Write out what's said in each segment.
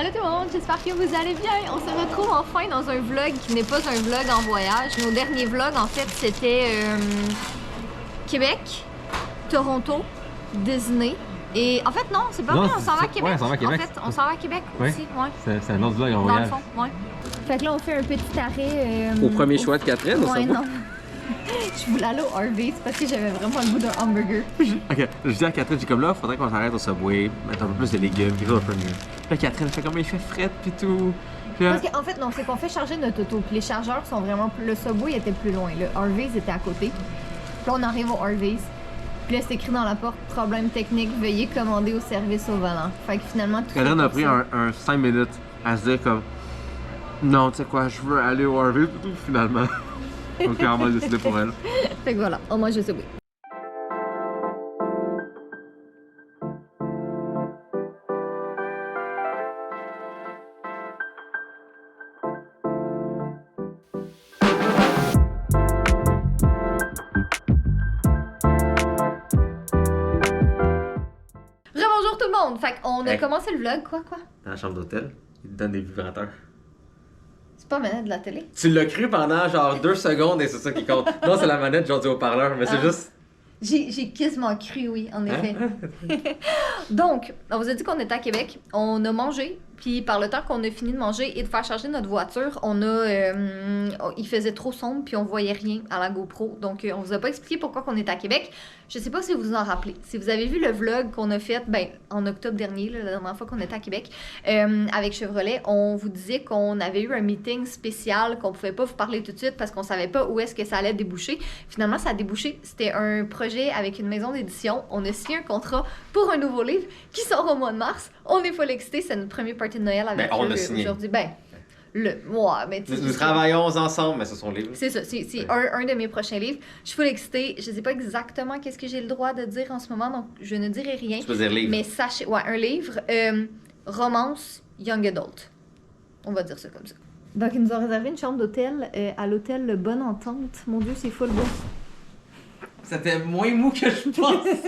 Allô tout le monde, j'espère que vous allez bien. On se retrouve enfin dans un vlog qui n'est pas un vlog en voyage. Nos derniers vlogs, en fait, c'était Québec, Toronto, Disney. Et en fait, non, c'est pas vrai, on s'en va à Québec. Ouais, on s'en va à Québec. En fait, on s'en va à Québec aussi, ouais. C'est un autre vlog en Dans voyage. le fond, ouais. Fait que là, on fait un petit arrêt. Au premier choix de Catherine, ouais, non. Je voulais aller au Harvey's parce que j'avais vraiment le goût d'un hamburger. Ok, je dis à Catherine, j'ai comme là, faudrait qu'on s'arrête au Subway, mettre un peu plus de légumes, quelque chose un peu mieux. Puis là, Catherine fait comme il fait fret pis tout. Puis là, Parce qu'en fait, non, c'est qu'on fait charger notre auto. Puis les chargeurs sont vraiment. Le Subway était plus loin. Le Harvey's était à côté. Puis là, on arrive au Harvey's. Puis là, c'est écrit dans la porte problème technique, veuillez commander au service au volant. Fait que finalement, tout Catherine a pris un 5 minutes à se dire comme non, tu sais quoi, je veux aller au Harvey pis tout, finalement. Donc, on va décider pour elle. Fait que voilà, au moins je sais oui. Rebonjour tout le monde! Fait qu'on a Hey. commencé le vlog, quoi? Dans la chambre d'hôtel, il te donne des vibrateurs. C'est pas manette de la télé? Tu l'as cru pendant genre 2 secondes et c'est ça qui compte. Non, c'est la manette genre du haut-parleur, mais c'est Ah. juste. J'ai quasiment cru, oui, en effet. Donc, on vous a dit qu'on était à Québec, on a mangé, puis par le temps qu'on a fini de manger et de faire charger notre voiture, il faisait trop sombre, puis on voyait rien à la GoPro. Donc, on vous a pas expliqué pourquoi qu'on était à Québec. Je sais pas si vous vous en rappelez. Si vous avez vu le vlog qu'on a fait, en octobre dernier, là, la dernière fois qu'on était à Québec, avec Chevrolet, on vous disait qu'on avait eu un meeting spécial, qu'on pouvait pas vous parler tout de suite parce qu'on savait pas où est-ce que ça allait déboucher. Finalement, ça a débouché. C'était un projet avec une maison d'édition. On a signé un contrat pour un nouveau livre qui sort au mois de mars. On est full excités. C'est notre premier party de Noël avec on eux a signé. aujourd'hui. Mais tu sais, Nous travaillons ensemble, mais c'est son livre. c'est ça, c'est un de mes prochains livres. Je suis full excitée. Je sais pas exactement qu'est-ce que j'ai le droit de dire en ce moment, donc je ne dirai rien. Tu peux dire livre. Mais sachez, un livre, romance, young adult. On va dire ça comme ça. Donc, ils nous ont réservé une chambre d'hôtel à l'hôtel Le Bonne Entente. Mon Dieu, c'est full beau. C'était moins mou que je pensais.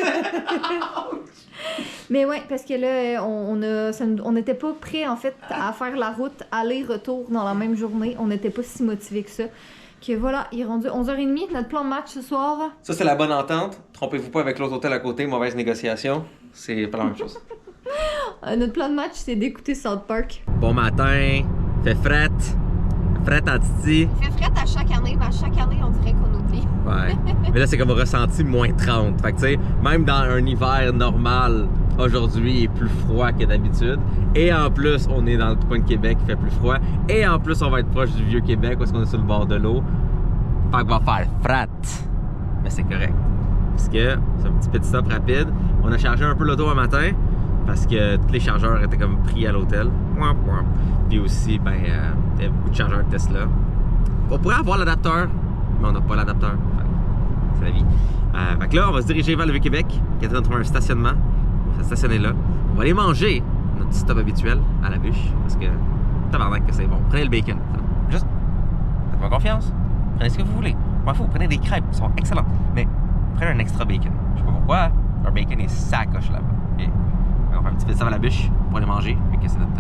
Mais ouais, parce que là, on n'était pas prêts, en fait, à faire la route aller-retour dans la même journée. On n'était pas si motivés que ça. Que voilà, il est rendu 11h30, notre plan de match ce soir. Ça, c'est la bonne entente. Trompez-vous pas avec l'autre hôtel à côté, mauvaise négociation. C'est pas la même chose. Notre plan de match, c'est d'écouter South Park. Bon matin, fait fret. Fret en titi. Il fait fret à chaque année, mais à chaque année, on dirait qu'on oublie. Ouais. Mais là, c'est comme ressenti moins 30. Fait que, tu sais, même dans un hiver normal, aujourd'hui, il est plus froid que d'habitude. Et en plus, on est dans le coin de Québec, il fait plus froid. Et en plus, on va être proche du vieux Québec, parce qu'on est sur le bord de l'eau. Fait qu'on va faire fret. Mais c'est correct. Parce que c'est un petit stop rapide. On a chargé un peu l'auto un matin, parce que tous les chargeurs étaient comme pris à l'hôtel. Puis aussi, il y a beaucoup de chargeurs Tesla. On pourrait avoir l'adapteur, mais on n'a pas l'adapteur. C'est la vie. Fait que là, on va se diriger vers le Vieux-Québec. Catherine a trouvé un stationnement. On va se stationner là. On va aller manger notre petit stop habituel à la bûche. Parce que, tabarnak que c'est bon. Prenez le bacon. Juste, faites-moi confiance. Prenez ce que vous voulez. M'en fous, prenez des crêpes. Elles sont excellentes. Mais prenez un extra bacon. Je sais pas pourquoi. Leur bacon est sacoche là-bas. Okay? On va faire un petit peu de ça à la bûche pour aller manger. Fait que c'est notre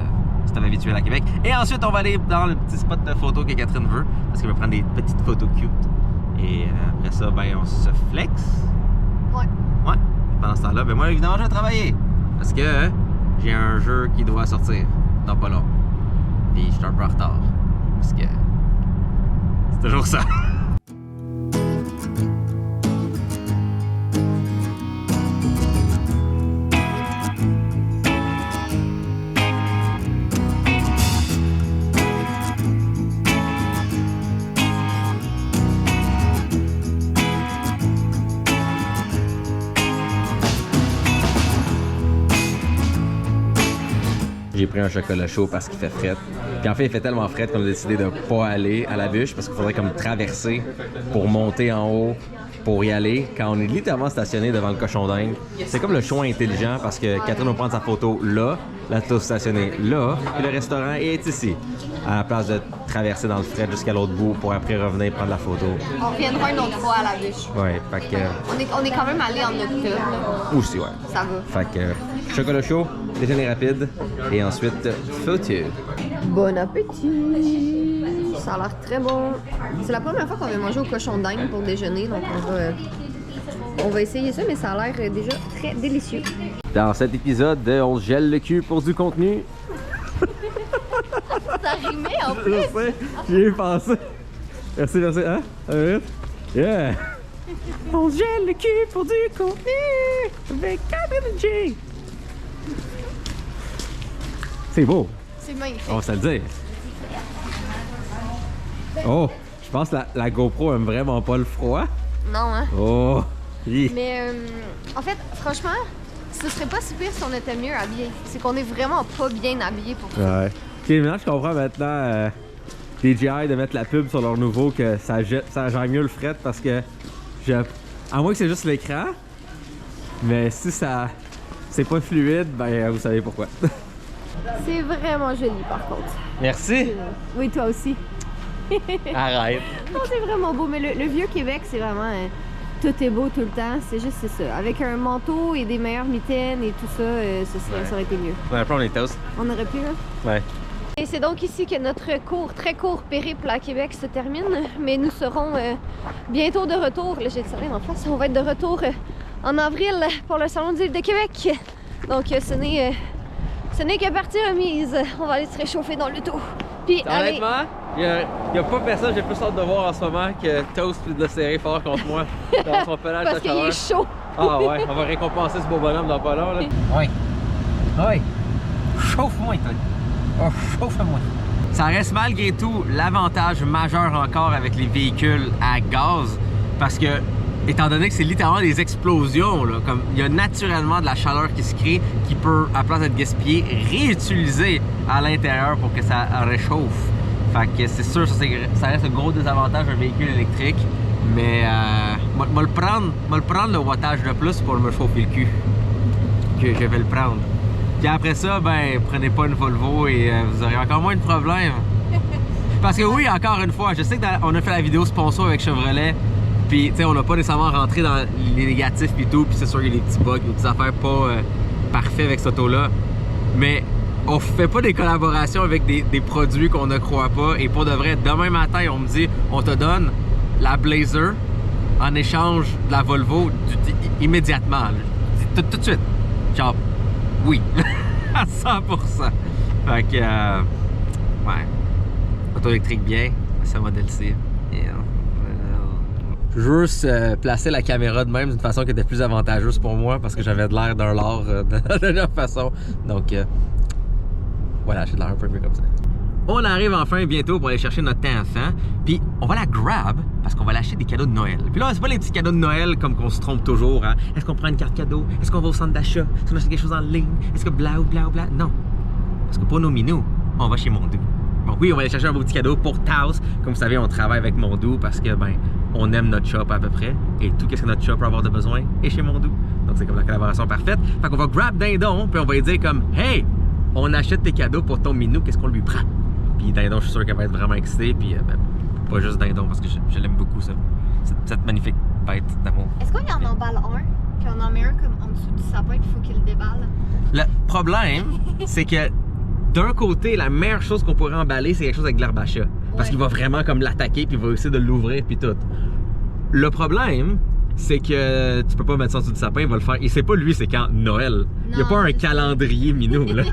stop habituel à Québec. Et ensuite, on va aller dans le petit spot de photo que Catherine veut. Parce qu'elle veut prendre des petites photos cute. Et après ça, on se flex. Ouais. Ouais. Pendant ce temps-là, moi, évidemment, je vais travailler. Parce que j'ai un jeu qui doit sortir dans pas long. Puis je suis un peu en retard. Parce que c'est toujours ça. J'ai pris un chocolat chaud parce qu'il fait fret. Puis en fait, il fait tellement fret qu'on a décidé de pas aller à la bûche parce qu'il faudrait comme traverser pour monter en haut pour y aller quand on est littéralement stationné devant le cochon d'Inde. C'est comme le choix intelligent parce que Catherine va prendre sa photo là, l'auto stationnée là, puis le restaurant est ici. À la place de traverser dans le fret jusqu'à l'autre bout pour après revenir prendre la photo. On reviendra une autre fois à la bûche. Ouais, fait que. On est quand même allé en octobre. Aussi, ouais. Ça va. Fait que chocolat chaud, déjeuner rapide et ensuite photo. Bon appétit! Ça a l'air très bon. C'est la première fois qu'on va manger au cochon d'Inde pour déjeuner, donc on va essayer ça, mais ça a l'air déjà très délicieux. Dans cet épisode, on se gèle le cul pour du contenu. Ça rimait en plus! Je sais, j'y ai pensé. Merci, merci. Hein? Yeah! On se gèle le cul pour du contenu avec Catherine J. C'est beau. C'est magnifique. On va se le dire. Oh, je pense que la GoPro aime vraiment pas le froid. Non, hein? Oh! Mais en fait, franchement, ce serait pas si pire si on était mieux habillés. C'est qu'on est vraiment pas bien habillés pour ça. Ouais. Ok, maintenant je comprends maintenant DJI de mettre la pub sur leur nouveau que ça gère mieux le fret parce que à moins que c'est juste l'écran, mais si ça c'est pas fluide, ben vous savez pourquoi. C'est vraiment joli par contre. Merci. Oui, toi aussi. Arrête. Non, c'est vraiment beau, mais le vieux Québec, c'est vraiment tout est beau tout le temps. C'est juste ça. Avec un manteau et des meilleures mitaines et tout ça, ça aurait été mieux. On a plein les toasts. On aurait pu, hein? Ouais. Et c'est donc ici que notre très court périple à Québec se termine, mais nous serons bientôt de retour. Là, j'ai le soleil en face. On va être de retour en avril pour le Salon d'Île de Québec. Donc, ce n'est que partie remise. On va aller se réchauffer dans l'auto. Puis, allez. Honnêtement, il y a pas personne que j'ai plus hâte de voir en ce moment que Toast puis de le serrer fort contre moi dans son pelage Parce de qu'il chaleur. est chaud. Ah ouais, on va récompenser ce beau bonhomme dans pas long là. Ouais. Ouais. Chauffe-moi toi. Oh, chauffe-moi. Ça reste malgré tout l'avantage majeur encore avec les véhicules à gaz parce que étant donné que c'est littéralement des explosions, là, comme il y a naturellement de la chaleur qui se crée qui peut, à place d'être gaspillée, réutiliser à l'intérieur pour que ça réchauffe. Fait que c'est sûr, ça reste un gros désavantage d'un véhicule électrique, mais moi le prendre le wattage de plus pour me chauffer le cul. Que je vais le prendre. Puis après ça, ben prenez pas une Volvo et vous aurez encore moins de problèmes. Parce que oui, encore une fois, je sais qu'on a fait la vidéo sponsor avec Chevrolet. Puis, tu sais, on n'a pas nécessairement rentré dans les négatifs pis tout, puis c'est sûr qu'il y a des petits bugs, des petites affaires pas parfaites avec cette auto-là. Mais on fait pas des collaborations avec des produits qu'on ne croit pas. Et pour de vrai, demain matin, on me dit, on te donne la Blazer en échange de la Volvo immédiatement. Tout de suite. Genre, oui. À 100%. Fait que, ouais. Auto électrique bien, c'est un modèle-ci. Yeah. Je veux juste placer la caméra de même d'une façon qui était plus avantageuse pour moi parce que j'avais de l'air d'un lard de la dernière façon. Donc voilà, j'ai de l'air un peu mieux comme ça. On arrive enfin bientôt pour aller chercher notre enfant. Puis on va la grab parce qu'on va l'acheter des cadeaux de Noël. Puis là, c'est pas les petits cadeaux de Noël comme qu'on se trompe toujours. Hein? Est-ce qu'on prend une carte cadeau? Est-ce qu'on va au centre d'achat? Est-ce qu'on achète quelque chose en ligne? Est-ce que bla ou bla ou bla? Non. Parce que pour nos minous, on va chez Mondou. Donc oui, on va aller chercher un beau petit cadeau pour Taos. Comme vous savez, on travaille avec Mondou parce que ben on aime notre shop à peu près. Et tout ce que notre shop peut avoir de besoin est chez Mondou. Donc c'est comme la collaboration parfaite. Fait qu'on va grab Dindon, puis on va lui dire comme hey, on achète tes cadeaux pour ton minou, qu'est-ce qu'on lui prend? Puis Dindon, je suis sûr qu'elle va être vraiment excitée. Puis ben, pas juste Dindon parce que je l'aime beaucoup ça. Cette magnifique bête d'amour. Est-ce qu'on y en emballe un, puis on en met un comme en dessous du sapin, puis il faut qu'il le déballe? Le problème, c'est que d'un côté, la meilleure chose qu'on pourrait emballer, c'est quelque chose avec de l'herbe à chat. Parce qu'il va vraiment comme l'attaquer, puis il va essayer de l'ouvrir, puis tout. Le problème, c'est que tu peux pas mettre ça en dessous du sapin, il va le faire. Et c'est pas lui, c'est quand Noël. Il y a pas un calendrier minou, là.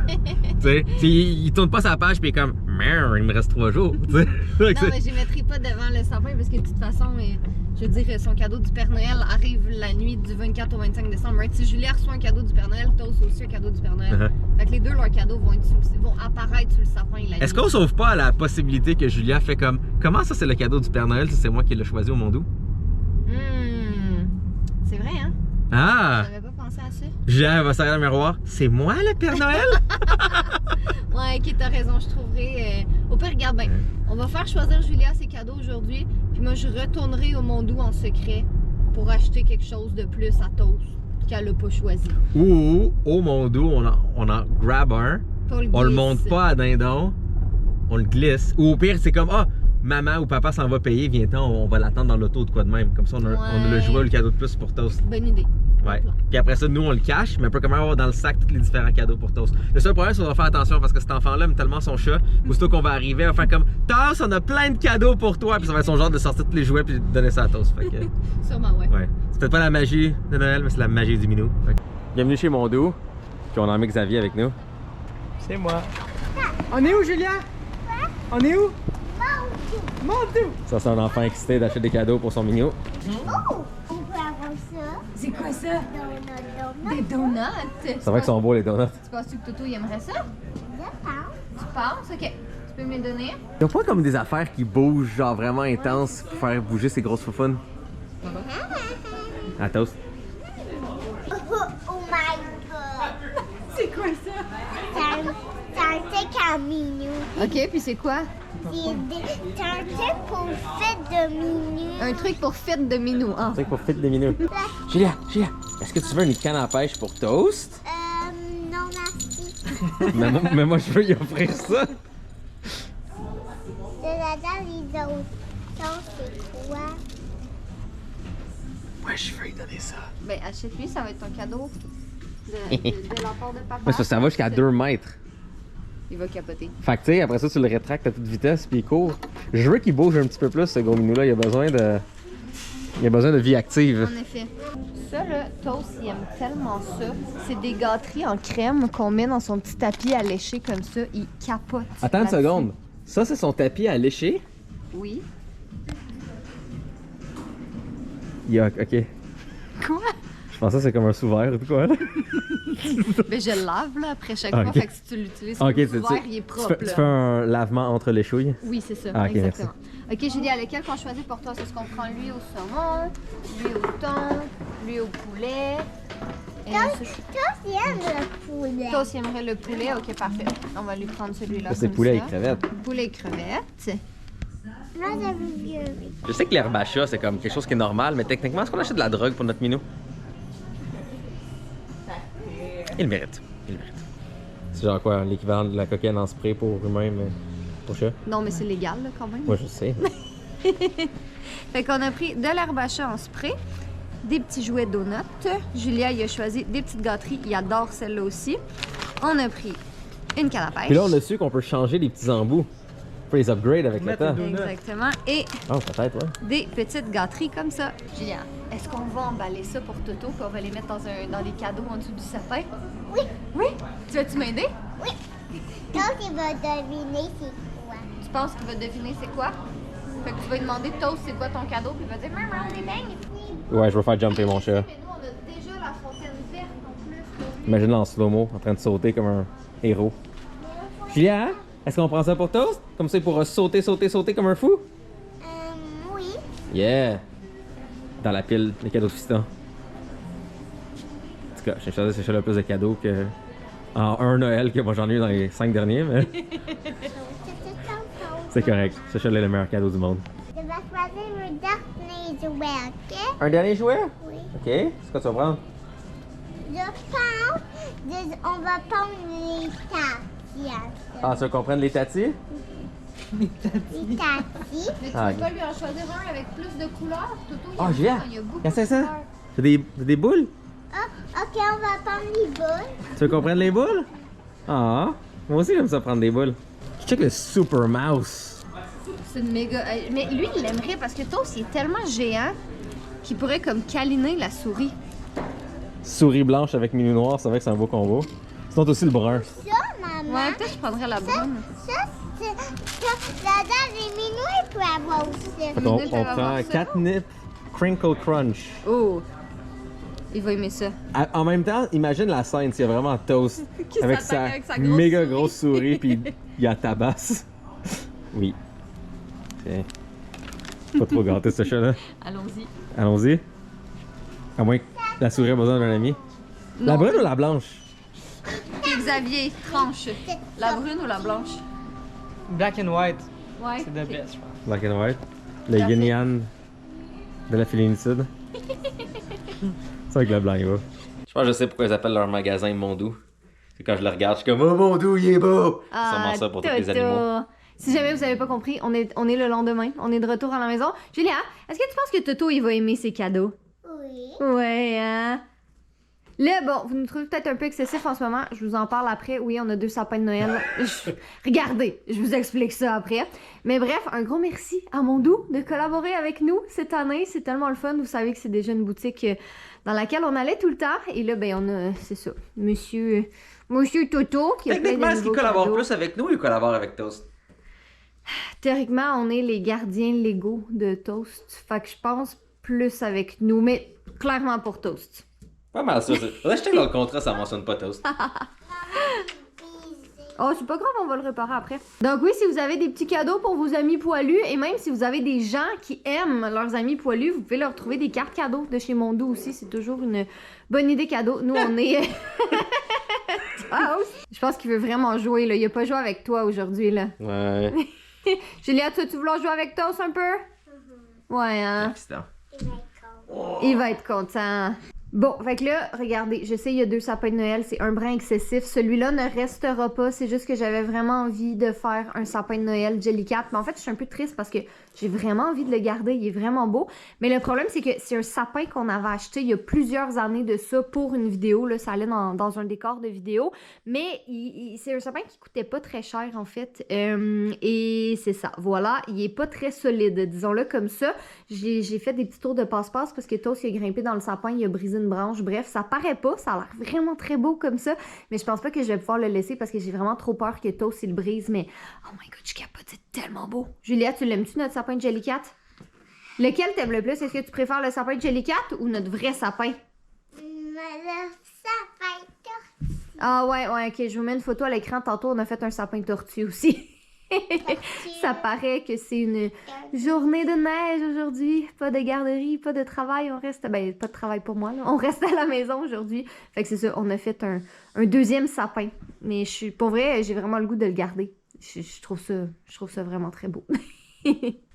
Tu sais, il tourne pas sa page, puis il est comme, merde, il me reste 3 jours. Non, mais je ne mettrai pas devant le sapin, parce que de toute façon, je veux dire, son cadeau du Père Noël arrive la nuit du 24 au 25 décembre. Right? Si Julia reçoit un cadeau du Père Noël, toi aussi un cadeau du Père Noël. Fait que les deux, leurs cadeaux vont apparaître sur le sapin la nuit. Est-ce qu'on sauve pas à la possibilité que Julia fait comme, comment ça c'est le cadeau du Père Noël si c'est moi qui l'ai choisi au Mondou? C'est vrai, hein? Ah! J'avais pas pensé à ça. Julia va s'arrêter dans le miroir. C'est moi le Père Noël? Ouais, ok, t'as raison, je trouverai. Au pire, regarde bien. On va faire choisir Julia ses cadeaux aujourd'hui, puis moi je retournerai au Mondou en secret pour acheter quelque chose de plus à Toast qu'elle n'a pas choisi. Ou au Mondou, on en grab un, on le monte pas à Dindon, on le glisse. Ou au pire, c'est comme, ah, maman ou papa s'en va payer, viens-t'en, on va l'attendre dans l'auto de quoi de même. Comme ça, on a le jouet ou le cadeau de plus pour Toast. Bonne idée. Ouais. Puis après ça, nous, on le cache, mais on peut quand même avoir dans le sac tous les différents cadeaux pour Toast. Le seul problème, c'est qu'on doit faire attention parce que cet enfant-là aime tellement son chat. Aussitôt qu'on va arriver, on va faire comme Toast, on a plein de cadeaux pour toi. Puis ça va être son genre de sortir tous les jouets puis de donner ça à Toast. Fait que... Sûrement, ouais. Ouais. C'est peut-être pas la magie de Noël, mais c'est la magie du minou. Fait que... Bienvenue chez Mondou. Puis on a mis Xavier avec nous. C'est moi. On est où, Julia? On est où? Mondou! Ça, c'est un enfant excité d'acheter des cadeaux pour son minou. Oh! On peut avoir ça. C'est quoi ça? Donut. Des donuts. C'est vrai qu'ils sont beaux, les donuts. Tu penses que Toto il aimerait ça? Je pense. Tu penses? Ok. Tu peux me les donner? Ils ont pas comme des affaires qui bougent, genre vraiment intenses pour faire bouger ces grosses foufounes. À Toast. Oh my god. C'est quoi ça? C'est un truc à minou. Ok, puis c'est quoi? C'est un truc pour fête de minou. Un truc pour fête de minou, hein? C'est pour fit des minous. Julia, est-ce que tu veux une canne à pêche pour Toast? Non merci. mais moi, je veux y offrir ça. De la dans les autres. Ça, c'est quoi? Ouais, je veux lui donner ça. Ben, achète-lui, ça va être ton cadeau de la part de papa. Ouais, ça va jusqu'à 2 mètres. Il va capoter. Fait que tu sais, après ça, tu le rétractes à toute vitesse puis il court. Je veux qu'il bouge un petit peu plus, ce gros minou-là. Il a besoin de vie active. En effet. Ça, là, Toast, il aime tellement ça. C'est des gâteries en crème qu'on met dans son petit tapis à lécher comme ça. Il capote. Attends une là-dessus. seconde. Ça, c'est son tapis à lécher. Oui. Ok. Quoi? Je pensais que c'est comme un sous-verre ou quoi, là. Ben, je le lave, là, après chaque Ok. fois. Fait que si tu l'utilises, Ok, le tu verre, il est propre, tu là. fais un lavement entre les chouilles. Oui, c'est ça. Ah, ok, exactement. Ok, Julia, lequel qu'on choisit pour toi? Est-ce qu'on prend lui au saumon, lui au thon, lui au poulet? Toi, tu aimes le poulet. Toi aussi aimerait le poulet? Ok, parfait. On va lui prendre celui-là. Ça, c'est comme poulet ça. et crevettes. Poulet et crevettes. Moi, j'avais vieux. Je sais que l'herbe à chat, c'est comme quelque chose qui est normal, mais techniquement, est-ce qu'on achète de la drogue pour notre minou? Il le mérite. Il le mérite. C'est genre quoi, l'équivalent de la cocaïne en spray pour humain, mais pour chat? Non, mais c'est légal, là, quand même. Moi, je sais. Fait qu'on a pris de l'herbe à chat en spray, des petits jouets donuts. Julia, il a choisi des petites gâteries. Il adore celle-là aussi. On a pris une canne à pêche. Puis là, on a su qu'on peut changer les petits embouts. On peut les upgrade avec le Mettre temps. les donuts. Exactement. Et Oh, peut-être, ouais. des petites gâteries comme ça. Julia, est-ce qu'on va emballer ça pour Toto puis on va les mettre dans les cadeaux en dessous du sapin? Oui. Oui? Tu vas-tu m'aider? Oui. Toi, tu vas deviner c'est quoi. Tu penses qu'il va deviner c'est quoi? Fait que tu vas lui demander Toast c'est quoi ton cadeau puis il va dire maman des beignes. Ouais, je veux faire jumper mon chat. Mais nous on a déjà la fontaine verte en plus. Imagine en slow-mo, en train de sauter comme un héros. Julia, est-ce qu'on prend ça pour Toast? Comme ça, il pourra sauter comme un fou? Oui. Yeah! Dans la pile, les cadeaux de fiston. En tout cas, j'ai choisi ce chat-là plus de cadeaux que en un Noël que moi j'en ai eu dans les 5 derniers, mais c'est correct. Ce chat-là est le meilleur cadeau du monde. Je vais choisir le dernier jouet, ok? Un dernier jouet? Oui. Ok. C'est quoi tu vas prendre? Je pense on va prendre les tatis. Ah, tu veux qu'on prenne les tatis? Les tatis. Mais tu Ah, peux pas lui en choisir un avec plus de couleurs? Toto, il y a Ah, Julia! il y a beaucoup Qu'est-ce que de c'est ça? couleurs. C'est des boules? Ah, ok, on va prendre les boules. Tu veux qu'on prenne les boules? Ah, moi aussi j'aime ça prendre des boules. Check le Super Mouse. C'est une méga. Mais lui, il l'aimerait parce que Toast, il est tellement géant qu'il pourrait comme câliner la souris. Souris blanche avec minou noir, c'est vrai que c'est un beau combo. Sinon, t'as aussi le brun. Ça, maman. Ouais, peut-être que je prendrais la brune. Ça, là-dedans, les minous, il peut avoir aussi. Fait qu'on Minute, elle on va prend voir ça. Catnip Crinkle Crunch. Oh! Il va aimer ça. En même temps, imagine la scène, s'il y a vraiment Toast Qui avec s'attaque sa, avec sa grosse méga souris. grosse souris, puis il y a tabasse. Oui. Tiens. Pas trop gâté ce chat-là. Allons-y. Allons-y. À moins que la souris a besoin d'un ami. La Non. brune ou la blanche? Et Xavier, tranche. La brune ou la blanche? Black and white, Ouais. c'est the best, je pense. Black and white. Le Parfait. yin yang de la félinicide. C'est avec le blanc, il va. Je pense que je sais pourquoi ils appellent leur magasin Mondou. C'est quand je le regarde, je suis comme oh Mondou, il est beau! C'est sûrement ça pour tous les animaux. Si jamais vous avez pas compris, on est le lendemain. On est de retour à la maison. Julia, est-ce que tu penses que Toto, il va aimer ses cadeaux? Oui. Ouais, hein? Là, bon, vous nous trouvez peut-être un peu excessif en ce moment. Je vous en parle après. Oui, on a 2 sapins de Noël. Regardez, je vous explique ça après. Mais bref, un gros merci à Mondou de collaborer avec nous cette année. C'est tellement le fun. Vous savez que c'est déjà une boutique dans laquelle on allait tout le temps. Et là, ben, on a, c'est ça, Monsieur Toto qui a plein de Techniquement, est-ce qu'il nouveaux collabore cadeaux. plus avec nous ou il collabore avec Toast? Théoriquement, on est les gardiens légaux de Toast. Fait que je pense plus avec nous, mais clairement pour Toast. Pas mal ça. Faudrait acheter dans le contrat, ça mentionne pas Toast. Oh, c'est pas grave, on va le réparer après. Donc oui, si vous avez des petits cadeaux pour vos amis poilus, et même si vous avez des gens qui aiment leurs amis poilus, vous pouvez leur trouver des cartes cadeaux de chez Mondou aussi. C'est toujours une bonne idée cadeau. Nous, on est... Toast. Je pense qu'il veut vraiment jouer, là. Il a pas joué avec toi aujourd'hui, là. Ouais. Juliette, tu vouloir jouer avec Toast un peu? Ouais, hein? Accident. Il va être content. Bon, fait que là, regardez, je sais, il y a 2 sapins de Noël, c'est un brin excessif. Celui-là ne restera pas, c'est juste que j'avais vraiment envie de faire un sapin de Noël Jellycat. Mais en fait, je suis un peu triste parce que j'ai vraiment envie de le garder, il est vraiment beau. Mais le problème, c'est que c'est un sapin qu'on avait acheté il y a plusieurs années de ça pour une vidéo, là, ça allait dans un décor de vidéo. Mais c'est un sapin qui coûtait pas très cher, en fait. Et c'est ça, voilà, il est pas très solide, disons-le comme ça. J'ai fait des petits tours de passe-passe parce que Toast, il a grimpé dans le sapin, il a brisé une branche. Bref, ça paraît pas, ça a l'air vraiment très beau comme ça, mais je pense pas que je vais pouvoir le laisser parce que j'ai vraiment trop peur que Toast il le brise, mais oh my god, je capote, c'est tellement beau. Juliette, tu l'aimes-tu notre sapin de Jellycat? Lequel t'aimes le plus? Est-ce que tu préfères le sapin de Jellycat ou notre vrai sapin? Le sapin tortue. Ah ouais, ok, je vous mets une photo à l'écran, tantôt on a fait un sapin tortue aussi. Ça paraît que c'est une journée de neige aujourd'hui. Pas de garderie, pas de travail. On reste... Ben, pas de travail pour moi, là. On reste à la maison aujourd'hui. Fait que c'est ça, on a fait un deuxième sapin. Mais pour vrai, j'ai vraiment le goût de le garder. Je trouve ça vraiment très beau.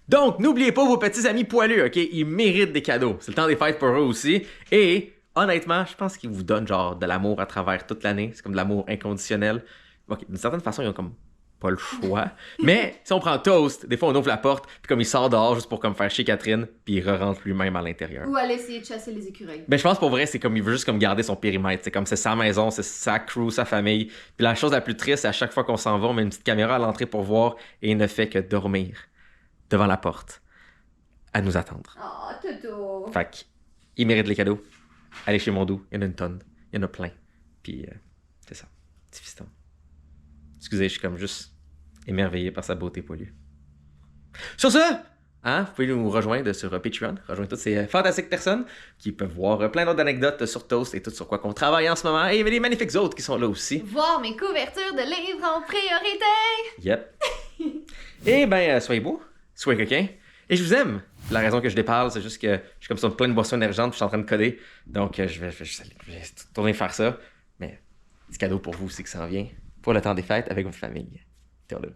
Donc, n'oubliez pas vos petits amis poilus, ok? Ils méritent des cadeaux. C'est le temps des fêtes pour eux aussi. Et honnêtement, je pense qu'ils vous donnent genre de l'amour à travers toute l'année. C'est comme de l'amour inconditionnel. Ok, d'une certaine façon, ils ont comme pas le choix. Mais si on prend Toast, des fois on ouvre la porte, puis comme il sort dehors juste pour comme faire chier Catherine, puis il re-rentre lui-même à l'intérieur. Ou aller essayer de chasser les écureuils. Ben je pense pour vrai, c'est comme il veut juste comme garder son périmètre. C'est comme c'est sa maison, c'est sa crew, sa famille. Puis la chose la plus triste, c'est à chaque fois qu'on s'en va, on met une petite caméra à l'entrée pour voir et il ne fait que dormir devant la porte à nous attendre. Oh, Toto! Fait que, il mérite les cadeaux. Allez chez Mondou, il y en a une tonne. Il y en a plein. Puis c'est ça. Petit fiston. Excusez, je suis comme juste émerveillé par sa beauté poilue. Sur ce, hein, vous pouvez nous rejoindre sur Patreon, rejoindre toutes ces fantastiques personnes qui peuvent voir plein d'autres anecdotes sur Toast et tout sur quoi qu'on travaille en ce moment. Et il y a des magnifiques autres qui sont là aussi. Voir mes couvertures de livres en priorité! Yep. Et ben, soyez beaux, soyez coquins. Et je vous aime. La raison que je déparle, c'est juste que je suis comme ça plein de boissons énergentes, puis je suis en train de coder. Donc, je vais tourner faire ça. Mais, petit cadeau pour vous aussi qui s'en vient. Pour le temps des fêtes avec votre famille. Ciao là.